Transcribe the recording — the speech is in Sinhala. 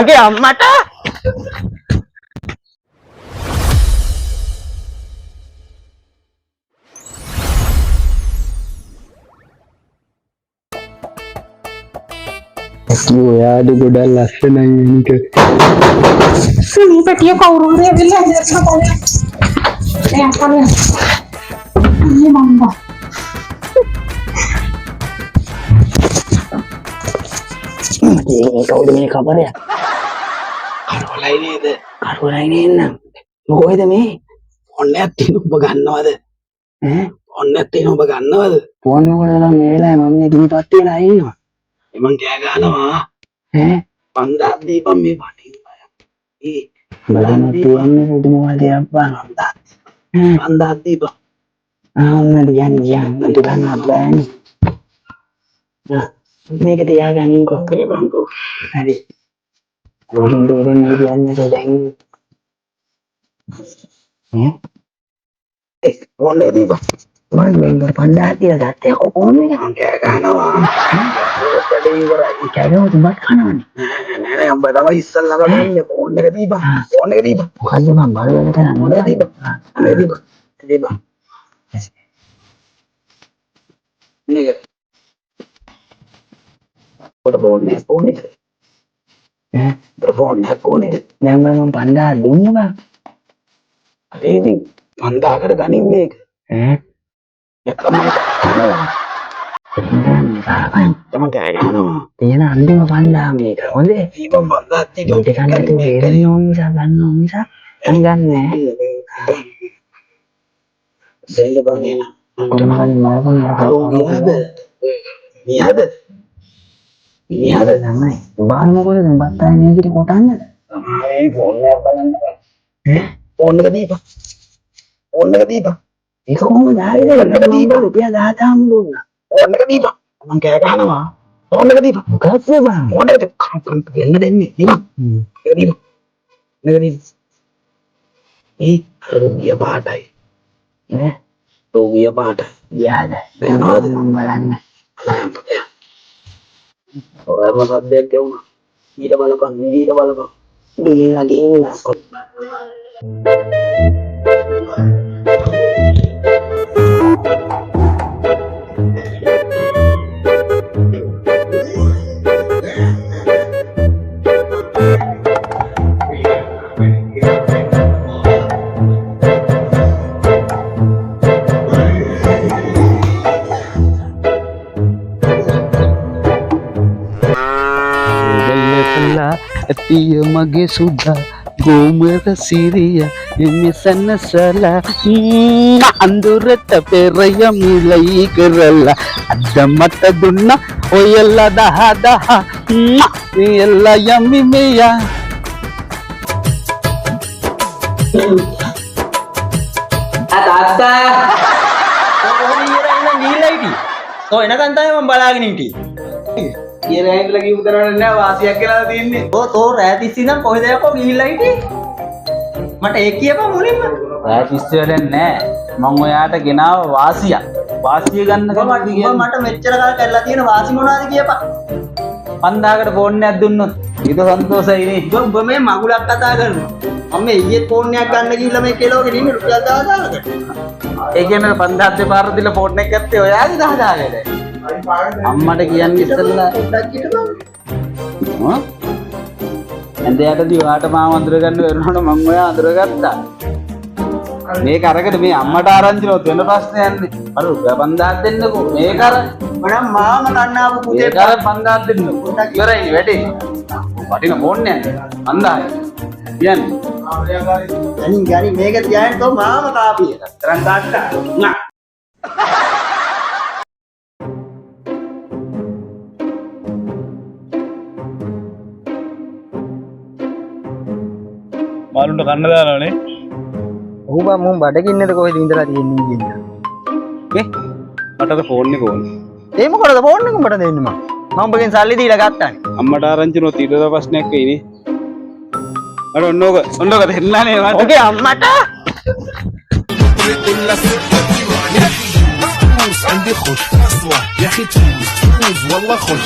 ඔගේ අම්මට ඔයාට ගොඩක් ලස්සනයි ඒක. සුනි පැටිය කවුරු හරි ඇවිල්ලා ඉඳලා බලන්න. එයා තමයි. අනේ මම්මා. මේ කවුද මේ කපරය? කරවලයි නේද? කරුණයි නේන්න. මොකෝද මේ? ඔන්නයක් තියෙන ඔබ ගන්නවද? ඔන්නයක් තියෙන ඔබ ගන්නවද? ෆෝන් එකවල මේ වෙලාවේ මම මේ දීපත් වෙලා ඉන්නවා. මං කෑ ගහනවා. පන්දාක් දීපන් මේ පටින් බය. බලන්න තියන්නේ උඩ මොකද අප්පා. පන්දාක් දීපන්. ආන්න යන්න දුරන්න බෑනේ. මේක තියාගන්නකෝ. බංකෝ. හරි. රෝහින් දෝරෙන් කියන්නේ දැන්. ඔන්නේ දීපන්. මම මෙන්න පන්දාක් තියලා ගත්තේ කොහොමද? මං කෑ ගහනවා. වැඩේ ඉවරයි. කැලේ තුඹක් කනවනේ. නෑ උඹ තමයි ඉස්සල්ලාම ගන්නේ. ෆෝන් එක දීපන්. ෆෝන් එක දීපන්. මොකද්ද මම බලන්න කරන්නේ? මොකද දීපන්. අනේ දීපන්. දීපන්. නේද? පොඩ ෆෝන් එක. ෆෝන් එක. දැන් මම පන්දාක් දුන්න බං. අනේ ඉතින් 5000කට ගනින් මේක. එකම තමන් කෑ ගහනවා. තියෙන අන්තිම පන්දාක් මේක. හොඳේ. දීපන් 5000ක් දීපන්. ඒක ගන්න තු වේරෙන්න ඕන නිසා ගන්න ඕන නිසා මම ගන්නෑ. දෙන්න බං එන. කොහොමද මියද? මියද තමයි. බාන මොකද දැන් බත්තායි මේකට කොටන්නද? තමයි ෆෝන් එක බලන්න. ෆෝන් එක දීපන්. ෆෝන් එක දීපන්. ඒක කොහොමද ආවේ? ඒක දීපන්. රුපියල් 10,000ක් දුන්නා. ෆෝන් එක දීපන්. මං කෑ ගහනවා. ෆෝන් එක දීපන්. මොකක්ද බං? ෆෝන් එක දෙන්න දෙන්නේ. දීපන්. ඒක දීපන්. ඒක දීපන්. ඒ රුපියල් පාටයි. නේ? රුපියල් පාටයි. යාද. වෙනවද? මම බලන්න. ඔයම සද්දයක් ඇහුණා. ඊට බලපන්. ගිහිල්ලා ගිහිල්ලා. ඇතිය මගේ සුදා ගෝමර සිරිය එමිසන්නසලා අඳුරට පෙරය මිලයි කරලා අද මට දුන්න ඔයලා 10,000 එල්ලා යමි මෙයා තාත්තා ඔය එනකන් තමයි මම බලාගෙන හිටියේ. ඊයේ ඇවිල්ලා කිව්ව තරන්න නෑ වාසියක් කියලා තියෙන්නේ. තෝ රෑ තිස්සේ ඉඳන් කොහෙද යකෝ ගිහිල්ලා හිටියේ? මට ඒක කියපන් මුලින්ම. රෑ තිස්සේ වැඩක් නෑ මම ඔයාට ගෙනාව වාසිය ගන්න මට මෙච්චර කාල කරලා තියෙන වාසි මොනවද කියපන්. 5000කට ෆෝන් එකක් දුන්නොත් ඊට සන්තෝෂයි නේ. උඹ මේ මගුලක් කතා කරනවා. මම මේ ඊයේ ෆෝන් එකක් ගන්න ගිහිල්ලා මේ කෙලෝගෙ ඉන්නේ රුපියල් 10,000කට. ඒ කියන්නේ 5000 දෙපාර දීලා ෆෝන් එක ගත්තේ ඔයාගේ 10,000කට. අම්මට කියන්නේ ඉස්සෙල්ලා පොඩ්ඩක් හිටපන්. ඇන්දයටදී ඔයාට මාව අඳුර ගන්න වෙනවනේ මම ඔයා අඳුරගත්තා. මේක අරගෙන මේ අම්මට ආරංචි නොත් වෙන ප්‍රශ්නයක් නේ. අර රුපියල් 5000ක් දෙන්නකෝ. මේක අර මනම් මාම කන්නාපු පුතේ මේක අර 5000ක් දෙන්නකෝ. ඉවරයි වැඩේ. වටින ෆෝන් එකක් 5000. කියන්නේ. ගනි මේක තියාගෙන තෝ මාම කාපිය. තරං කාට්ටා. නා. මාළුන්ට කන්න දානවනේ. ඔව් බං මම බඩගින්නේද කොහෙද ඉඳලා තියෙන්නේ කියන්නේ. මට ෆෝන් එක ඕනේ. ඒ මොකටද ෆෝන් එක උඹට දෙන්නේ මම? මම උඹගෙන් සල්ලි දීලා ගත්තානේ. අම්මට ආරංචි නොත් ඊට ප්‍රශ්නයක් වෙයිනේ. මට ඔන්නෝක දෙන්නානේ මට. ඔගේ අම්මට عندي خوش أصوات يا أخي تفوز والله خوش